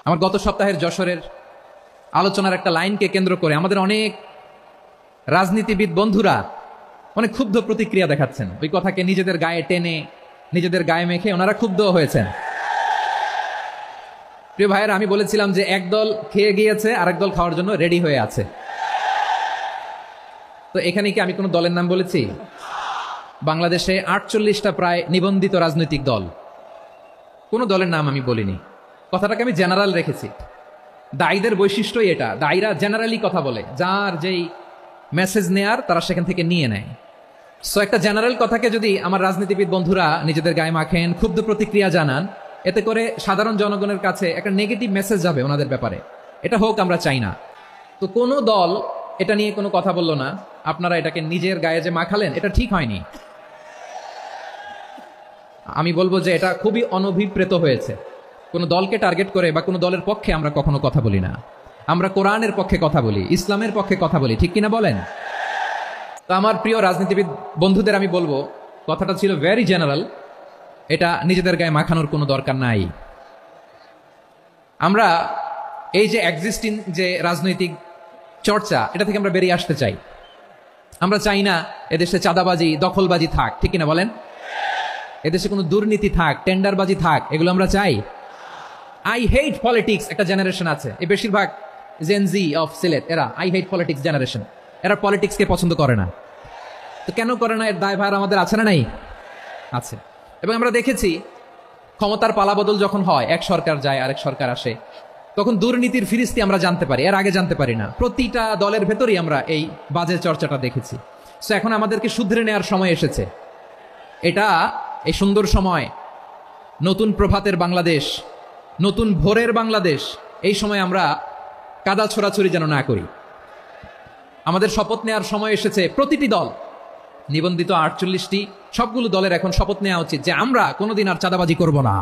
আমার গত সপ্তাহের যশোরের আলোচনার একটা লাইনকে কেন্দ্র করে আমাদের অনেক রাজনীতিবিদ বন্ধুরা অনেক ক্ষুব্ধ প্রতিক্রিয়া দেখাচ্ছেন। ওই কথাকে নিজেদের গায়ে টেনে, নিজেদের গায়ে মেখে ওনারা ক্ষুব্ধ হয়েছেন। প্রিয় ভাইয়েরা, আমি বলেছিলাম যে একদল খেয়ে গিয়েছে, আরেক দল খাওয়ার জন্য রেডি হয়ে আছে। তো এখানে কি আমি কোনো দলের নাম বলেছি? বাংলাদেশে 48টা প্রায় নিবন্ধিত রাজনৈতিক দল, কোনো দলের নাম আমি বলিনি। কথাটাকে আমি জেনারেল রেখেছি। দায়ীদের বৈশিষ্ট্যই এটা, দায়ীরা জেনারেলি কথা বলে, যার যেই মেসেজ নেয়ার তারা সেখান থেকে নিয়ে নেয়। সো একটা জেনারেল কথাকে যদি আমার রাজনীতিবিদ বন্ধুরা নিজেদের গায়ে মাখেন, ক্ষুব্ধ প্রতিক্রিয়া জানান, এতে করে সাধারণ জনগণের কাছে একটা নেগেটিভ মেসেজ যাবে ওনাদের ব্যাপারে। এটা হোক, আমরা চাই না। তো কোনো দল এটা নিয়ে কোনো কথা বললো না, আপনারা এটাকে নিজের গায়ে যে মাখালেন, এটা ঠিক হয়নি। আমি বলবো যে এটা খুবই অনভিপ্রেত হয়েছে। কোনো দলকে টার্গেট করে বা কোনো দলের পক্ষে আমরা কখনো কথা বলি না। আমরা কোরআনের পক্ষে কথা বলি, ইসলামের পক্ষে কথা বলি, ঠিক কিনা বলেন? তো আমার প্রিয় রাজনীতিবিদ বন্ধুদের আমি বলবো, কথাটা ছিল ভেরি জেনারেল, এটা নিজেদের গায়ে মাখানোর কোনো দরকার নাই। আমরা এই যে এক্সিস্টিং যে রাজনৈতিক চর্চা, এটা থেকে আমরা বেরিয়ে আসতে চাই। আমরা চাই না এদেশে চাঁদাবাজি, দখলবাজি থাক, ঠিক কিনা বলেন? এদেশে কোনো দুর্নীতি থাক, টেন্ডারবাজি থাক, এগুলো আমরা চাই। আই হেট পলিটিক্স একটা জেনারেশন আছে, এই বেশিরভাগ জেনজি অফ সিলেট, এরা আই হেট পলিটিক্স জেনারেশন। এরা পলিটিক্সকে পছন্দ করে না। তো কেন করে না, এর দায়ভার আমাদের আছে না নাই? আছে। এবং আমরা দেখেছি ক্ষমতার পালাবদল যখন হয়, এক সরকার যায় আরেক সরকার আসে, তখন দুর্নীতির ফিরিস্তি আমরা জানতে পারি, এর আগে জানতে পারি না। প্রতিটা দলের ভেতরেই আমরা এই বাজে চর্চাটা দেখেছি। সো এখন আমাদেরকে শুধরে নেওয়ার সময় এসেছে। এটা এই সুন্দর সময়, নতুন প্রভাতের বাংলাদেশ, নতুন ভোরের বাংলাদেশ, এই সময় আমরা কাদা ছোড়াছুড়ি যেন না করি। আমাদের শপথ নেওয়ার সময় এসেছে। প্রতিটি দল, নিবন্ধিত 48টি, সবগুলো দলের এখন শপথ নেওয়া উচিত যে আমরা কোনোদিন আর চাঁদাবাজি করব না।